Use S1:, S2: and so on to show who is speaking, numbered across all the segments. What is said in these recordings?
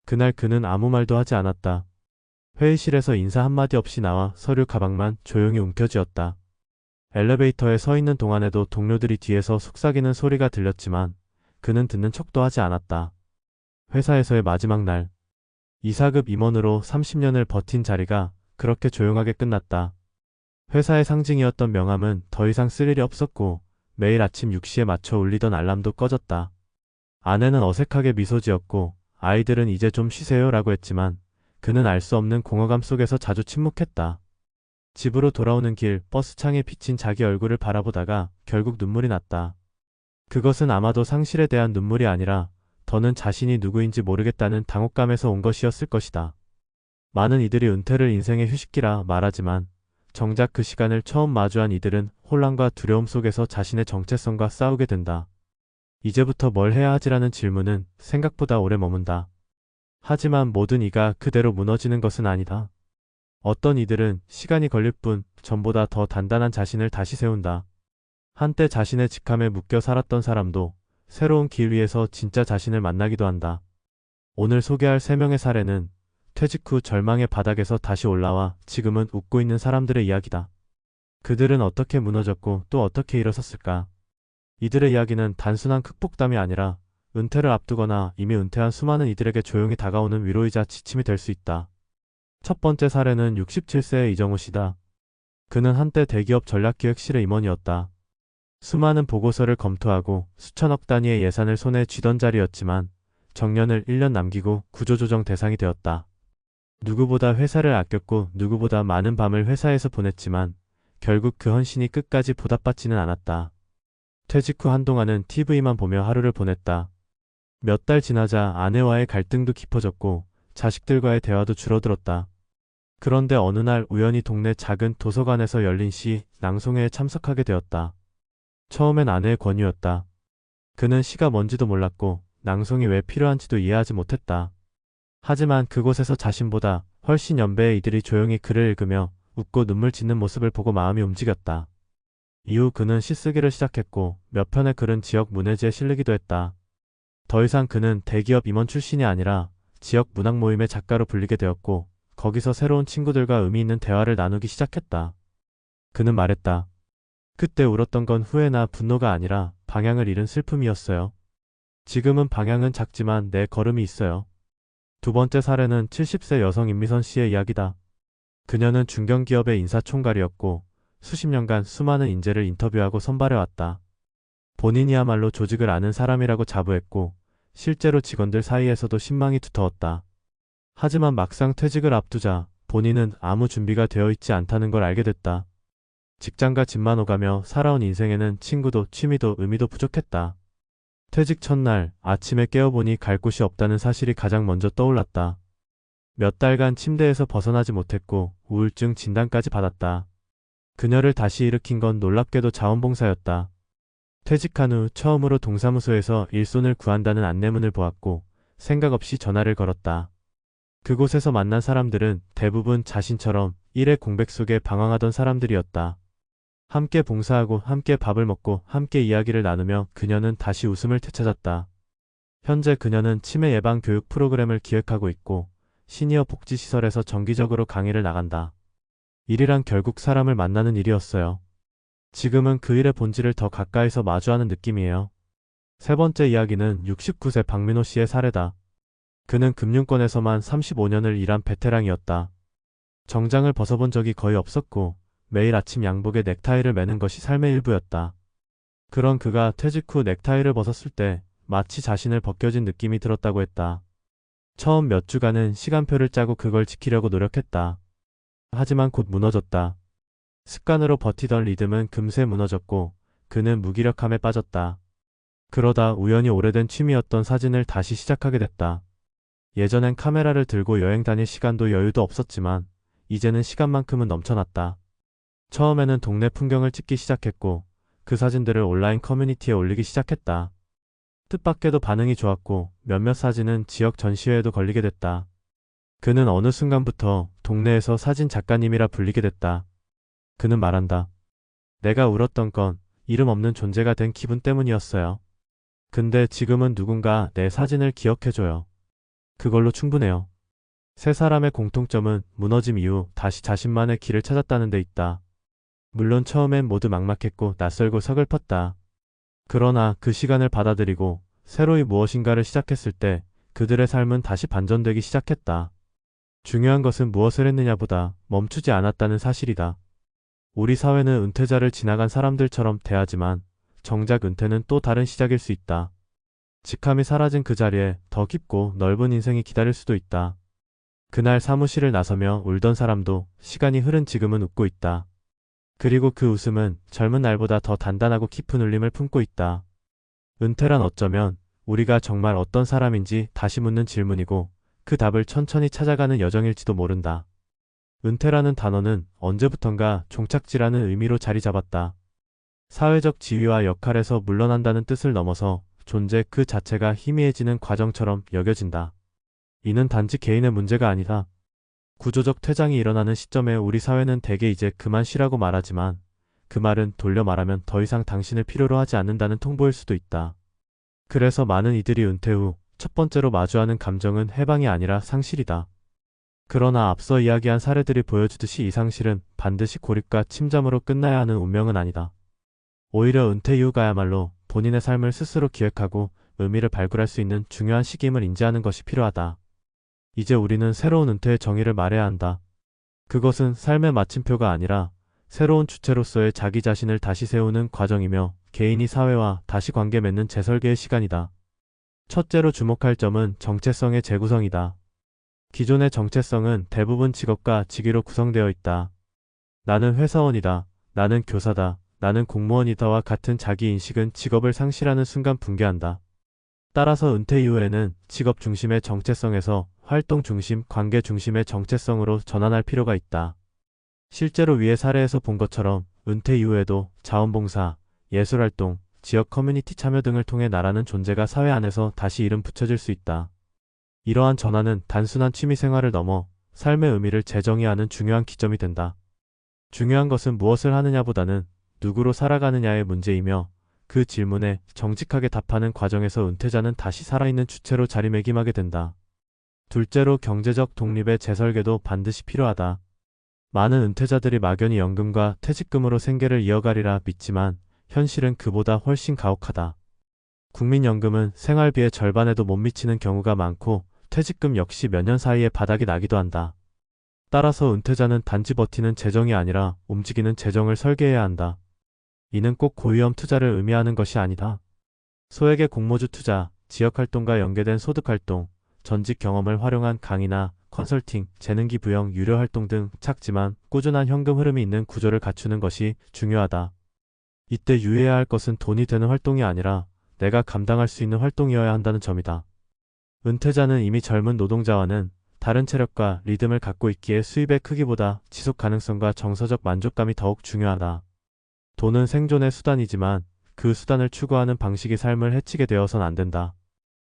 S1: 그날 그는 아무 말도 하지 않았다. 회의실에서 인사 한마디 없이 나와 서류 가방만 조용히 움켜쥐었다. 엘리베이터에 서 있는 동안에도 동료들이 뒤에서 속삭이는 소리가 들렸지만 그는 듣는 척도 하지 않았다. 회사에서의 마지막 날, 이사급 임원으로 30년을 버틴 자리가 그렇게 조용하게 끝났다. 회사의 상징이었던 명함은 더 이상 쓸 일이 없었고 매일 아침 6시에 맞춰 울리던 알람도 꺼졌다. 아내는 어색하게 미소 지었고 아이들은 이제 좀 쉬세요 라고 했지만 그는 알 수 없는 공허감 속에서 자주 침묵했다. 집으로 돌아오는 길 버스창에 비친 자기 얼굴을 바라보다가 결국 눈물이 났다. 그것은 아마도 상실에 대한 눈물이 아니라 더는 자신이 누구인지 모르겠다는 당혹감에서 온 것이었을 것이다. 많은 이들이 은퇴를 인생의 휴식기라 말하지만 정작 그 시간을 처음 마주한 이들은 혼란과 두려움 속에서 자신의 정체성과 싸우게 된다. 이제부터 뭘 해야 하지라는 질문은 생각보다 오래 머문다. 하지만 모든 이가 그대로 무너지는 것은 아니다. 어떤 이들은 시간이 걸릴 뿐 전보다 더 단단한 자신을 다시 세운다. 한때 자신의 직함에 묶여 살았던 사람도 새로운 길 위에서 진짜 자신을 만나기도 한다. 오늘 소개할 3명의 사례는 퇴직 후 절망의 바닥에서 다시 올라와 지금은 웃고 있는 사람들의 이야기다. 그들은 어떻게 무너졌고 또 어떻게 일어섰을까? 이들의 이야기는 단순한 극복담이 아니라 은퇴를 앞두거나 이미 은퇴한 수많은 이들에게 조용히 다가오는 위로이자 지침이 될 수 있다. 첫 번째 사례는 67세의 이정우 씨다. 그는 한때 대기업 전략기획실의 임원이었다. 수많은 보고서를 검토하고 수천억 단위의 예산을 손에 쥐던 자리였지만 정년을 1년 남기고 구조조정 대상이 되었다. 누구보다 회사를 아꼈고 누구보다 많은 밤을 회사에서 보냈지만 결국 그 헌신이 끝까지 보답받지는 않았다. 퇴직 후 한동안은 TV만 보며 하루를 보냈다. 몇 달 지나자 아내와의 갈등도 깊어졌고 자식들과의 대화도 줄어들었다. 그런데 어느 날 우연히 동네 작은 도서관에서 열린 시 낭송회에 참석하게 되었다. 처음엔 아내의 권유였다. 그는 시가 뭔지도 몰랐고 낭송이 왜 필요한지도 이해하지 못했다. 하지만 그곳에서 자신보다 훨씬 연배의 이들이 조용히 글을 읽으며 웃고 눈물 짓는 모습을 보고 마음이 움직였다. 이후 그는 시쓰기를 시작했고 몇 편의 글은 지역 문해지에 실리기도 했다. 더 이상 그는 대기업 임원 출신이 아니라 지역 문학 모임의 작가로 불리게 되었고 거기서 새로운 친구들과 의미 있는 대화를 나누기 시작했다. 그는 말했다. 그때 울었던 건 후회나 분노가 아니라 방향을 잃은 슬픔이었어요. 지금은 방향은 작지만 내 걸음이 있어요. 두 번째 사례는 70세 여성 임미선 씨의 이야기다. 그녀는 중견기업의 인사총괄이었고 수십 년간 수많은 인재를 인터뷰하고 선발해왔다. 본인이야말로 조직을 아는 사람이라고 자부했고 실제로 직원들 사이에서도 신망이 두터웠다. 하지만 막상 퇴직을 앞두자 본인은 아무 준비가 되어 있지 않다는 걸 알게 됐다. 직장과 집만 오가며 살아온 인생에는 친구도 취미도 의미도 부족했다. 퇴직 첫날 아침에 깨어보니 갈 곳이 없다는 사실이 가장 먼저 떠올랐다. 몇 달간 침대에서 벗어나지 못했고 우울증 진단까지 받았다. 그녀를 다시 일으킨 건 놀랍게도 자원봉사였다. 퇴직한 후 처음으로 동사무소에서 일손을 구한다는 안내문을 보았고 생각 없이 전화를 걸었다. 그곳에서 만난 사람들은 대부분 자신처럼 일의 공백 속에 방황하던 사람들이었다. 함께 봉사하고 함께 밥을 먹고 함께 이야기를 나누며 그녀는 다시 웃음을 되찾았다. 현재 그녀는 치매 예방 교육 프로그램을 기획하고 있고 시니어 복지시설에서 정기적으로 강의를 나간다. 일이란 결국 사람을 만나는 일이었어요. 지금은 그 일의 본질을 더 가까이서 마주하는 느낌이에요. 세 번째 이야기는 69세 박민호 씨의 사례다. 그는 금융권에서만 35년을 일한 베테랑이었다. 정장을 벗어본 적이 거의 없었고 매일 아침 양복에 넥타이를 매는 것이 삶의 일부였다. 그런 그가 퇴직 후 넥타이를 벗었을 때 마치 자신을 벗겨진 느낌이 들었다고 했다. 처음 몇 주간은 시간표를 짜고 그걸 지키려고 노력했다. 하지만 곧 무너졌다. 습관으로 버티던 리듬은 금세 무너졌고 그는 무기력함에 빠졌다. 그러다 우연히 오래된 취미였던 사진을 다시 시작하게 됐다. 예전엔 카메라를 들고 여행 다닐 시간도 여유도 없었지만 이제는 시간만큼은 넘쳐났다. 처음에는 동네 풍경을 찍기 시작했고 그 사진들을 온라인 커뮤니티에 올리기 시작했다. 뜻밖에도 반응이 좋았고 몇몇 사진은 지역 전시회에도 걸리게 됐다. 그는 어느 순간부터 동네에서 사진 작가님이라 불리게 됐다. 그는 말한다. 내가 울었던 건 이름 없는 존재가 된 기분 때문이었어요. 근데 지금은 누군가 내 사진을 기억해줘요. 그걸로 충분해요. 세 사람의 공통점은 무너짐 이후 다시 자신만의 길을 찾았다는 데 있다. 물론 처음엔 모두 막막했고 낯설고 서글펐다. 그러나 그 시간을 받아들이고 새로이 무엇인가를 시작했을 때 그들의 삶은 다시 반전되기 시작했다. 중요한 것은 무엇을 했느냐보다 멈추지 않았다는 사실이다. 우리 사회는 은퇴자를 지나간 사람들처럼 대하지만 정작 은퇴는 또 다른 시작일 수 있다. 직함이 사라진 그 자리에 더 깊고 넓은 인생이 기다릴 수도 있다. 그날 사무실을 나서며 울던 사람도 시간이 흐른 지금은 웃고 있다. 그리고 그 웃음은 젊은 날보다 더 단단하고 깊은 울림을 품고 있다. 은퇴란 어쩌면 우리가 정말 어떤 사람인지 다시 묻는 질문이고 그 답을 천천히 찾아가는 여정일지도 모른다. 은퇴라는 단어는 언제부턴가 종착지라는 의미로 자리 잡았다. 사회적 지위와 역할에서 물러난다는 뜻을 넘어서 존재 그 자체가 희미해지는 과정처럼 여겨진다. 이는 단지 개인의 문제가 아니다. 구조적 퇴장이 일어나는 시점에 우리 사회는 대개 이제 그만 쉬라고 말하지만 그 말은 돌려 말하면 더 이상 당신을 필요로 하지 않는다는 통보일 수도 있다. 그래서 많은 이들이 은퇴 후 첫 번째로 마주하는 감정은 해방이 아니라 상실이다. 그러나 앞서 이야기한 사례들이 보여주듯이 이 상실은 반드시 고립과 침잠으로 끝나야 하는 운명은 아니다. 오히려 은퇴 이후가야말로 본인의 삶을 스스로 기획하고 의미를 발굴할 수 있는 중요한 시기임을 인지하는 것이 필요하다. 이제 우리는 새로운 은퇴의 정의를 말해야 한다. 그것은 삶의 마침표가 아니라 새로운 주체로서의 자기 자신을 다시 세우는 과정이며 개인이 사회와 다시 관계 맺는 재설계의 시간이다. 첫째로 주목할 점은 정체성의 재구성이다. 기존의 정체성은 대부분 직업과 직위로 구성되어 있다. 나는 회사원이다. 나는 교사다. 나는 공무원이다와 같은 자기 인식은 직업을 상실하는 순간 붕괴한다. 따라서 은퇴 이후에는 직업 중심의 정체성에서 활동 중심, 관계 중심의 정체성으로 전환할 필요가 있다. 실제로 위의 사례에서 본 것처럼 은퇴 이후에도 자원봉사, 예술활동, 지역 커뮤니티 참여 등을 통해 나라는 존재가 사회 안에서 다시 이름 붙여질 수 있다. 이러한 전환은 단순한 취미생활을 넘어 삶의 의미를 재정의하는 중요한 기점이 된다. 중요한 것은 무엇을 하느냐보다는 누구로 살아가느냐의 문제이며 그 질문에 정직하게 답하는 과정에서 은퇴자는 다시 살아있는 주체로 자리매김하게 된다. 둘째로 경제적 독립의 재설계도 반드시 필요하다. 많은 은퇴자들이 막연히 연금과 퇴직금으로 생계를 이어가리라 믿지만 현실은 그보다 훨씬 가혹하다. 국민연금은 생활비의 절반에도 못 미치는 경우가 많고 퇴직금 역시 몇 년 사이에 바닥이 나기도 한다. 따라서 은퇴자는 단지 버티는 재정이 아니라 움직이는 재정을 설계해야 한다. 이는 꼭 고위험 투자를 의미하는 것이 아니다. 소액의 공모주 투자, 지역활동과 연계된 소득활동, 전직 경험을 활용한 강의나 컨설팅, 재능기 부영, 유료활동 등 작지만 꾸준한 현금 흐름이 있는 구조를 갖추는 것이 중요하다. 이때 유의해야 할 것은 돈이 되는 활동이 아니라 내가 감당할 수 있는 활동이어야 한다는 점이다. 은퇴자는 이미 젊은 노동자와는 다른 체력과 리듬을 갖고 있기에 수입의 크기보다 지속 가능성과 정서적 만족감이 더욱 중요하다. 돈은 생존의 수단이지만 그 수단을 추구하는 방식이 삶을 해치게 되어선 안 된다.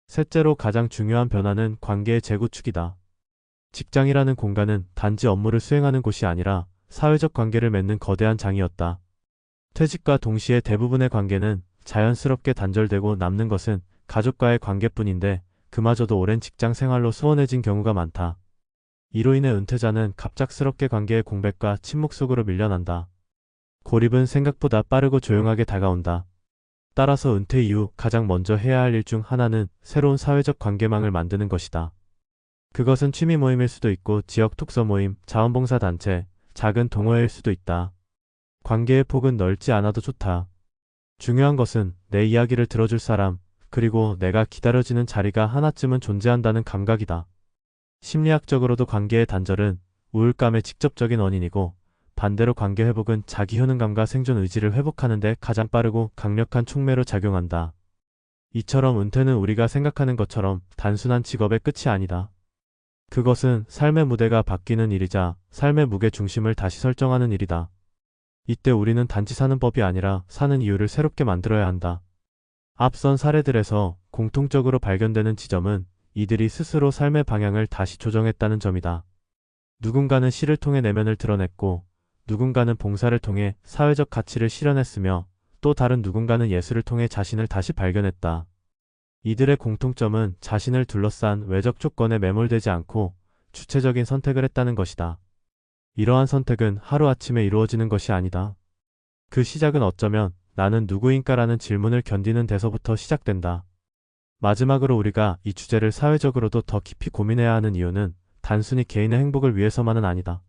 S1: 셋째로 가장 중요한 변화는 관계의 재구축이다. 직장이라는 공간은 단지 업무를 수행하는 곳이 아니라 사회적 관계를 맺는 거대한 장이었다. 퇴직과 동시에 대부분의 관계는 자연스럽게 단절되고 남는 것은 가족과의 관계뿐인데 그마저도 오랜 직장 생활로 소원해진 경우가 많다. 이로 인해 은퇴자는 갑작스럽게 관계의 공백과 침묵 속으로 밀려난다. 고립은 생각보다 빠르고 조용하게 다가온다. 따라서 은퇴 이후 가장 먼저 해야 할 일 중 하나는 새로운 사회적 관계망을 만드는 것이다. 그것은 취미 모임일 수도 있고 지역 독서 모임, 자원봉사 단체, 작은 동호회일 수도 있다. 관계의 폭은 넓지 않아도 좋다. 중요한 것은 내 이야기를 들어줄 사람, 그리고 내가 기다려지는 자리가 하나쯤은 존재한다는 감각이다. 심리학적으로도 관계의 단절은 우울감의 직접적인 원인이고 반대로 관계 회복은 자기 효능감과 생존 의지를 회복하는 데 가장 빠르고 강력한 촉매로 작용한다. 이처럼 은퇴는 우리가 생각하는 것처럼 단순한 직업의 끝이 아니다. 그것은 삶의 무대가 바뀌는 일이자 삶의 무게 중심을 다시 설정하는 일이다. 이때 우리는 단지 사는 법이 아니라 사는 이유를 새롭게 만들어야 한다. 앞선 사례들에서 공통적으로 발견되는 지점은 이들이 스스로 삶의 방향을 다시 조정했다는 점이다. 누군가는 시를 통해 내면을 드러냈고 누군가는 봉사를 통해 사회적 가치를 실현했으며 또 다른 누군가는 예술을 통해 자신을 다시 발견했다. 이들의 공통점은 자신을 둘러싼 외적 조건에 매몰되지 않고 주체적인 선택을 했다는 것이다. 이러한 선택은 하루아침에 이루어지는 것이 아니다. 그 시작은 어쩌면 나는 누구인가라는 질문을 견디는 데서부터 시작된다. 마지막으로 우리가 이 주제를 사회적으로도 더 깊이 고민해야 하는 이유는 단순히 개인의 행복을 위해서만은 아니다.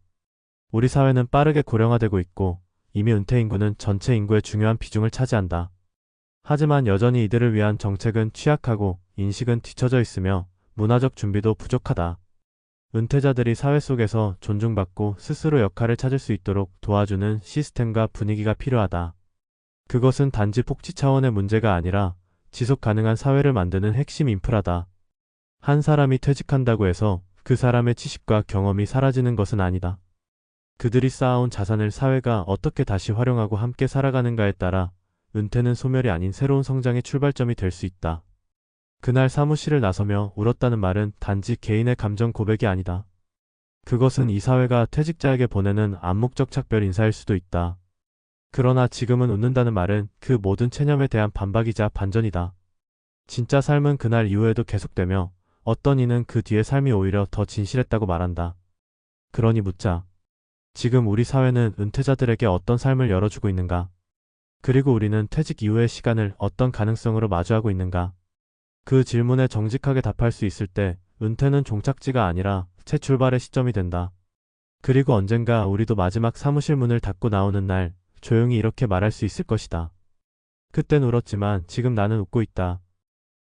S1: 우리 사회는 빠르게 고령화되고 있고 이미 은퇴 인구는 전체 인구의 중요한 비중을 차지한다. 하지만 여전히 이들을 위한 정책은 취약하고 인식은 뒤처져 있으며 문화적 준비도 부족하다. 은퇴자들이 사회 속에서 존중받고 스스로 역할을 찾을 수 있도록 도와주는 시스템과 분위기가 필요하다. 그것은 단지 복지 차원의 문제가 아니라 지속 가능한 사회를 만드는 핵심 인프라다. 한 사람이 퇴직한다고 해서 그 사람의 지식과 경험이 사라지는 것은 아니다. 그들이 쌓아온 자산을 사회가 어떻게 다시 활용하고 함께 살아가는가에 따라 은퇴는 소멸이 아닌 새로운 성장의 출발점이 될 수 있다. 그날 사무실을 나서며 울었다는 말은 단지 개인의 감정 고백이 아니다. 그것은 이 사회가 퇴직자에게 보내는 암묵적 작별 인사일 수도 있다. 그러나 지금은 웃는다는 말은 그 모든 체념에 대한 반박이자 반전이다. 진짜 삶은 그날 이후에도 계속되며 어떤 이는 그 뒤의 삶이 오히려 더 진실했다고 말한다. 그러니 묻자. 지금 우리 사회는 은퇴자들에게 어떤 삶을 열어주고 있는가? 그리고 우리는 퇴직 이후의 시간을 어떤 가능성으로 마주하고 있는가? 그 질문에 정직하게 답할 수 있을 때 은퇴는 종착지가 아니라 새 출발의 시점이 된다. 그리고 언젠가 우리도 마지막 사무실 문을 닫고 나오는 날 조용히 이렇게 말할 수 있을 것이다. 그땐 울었지만 지금 나는 웃고 있다.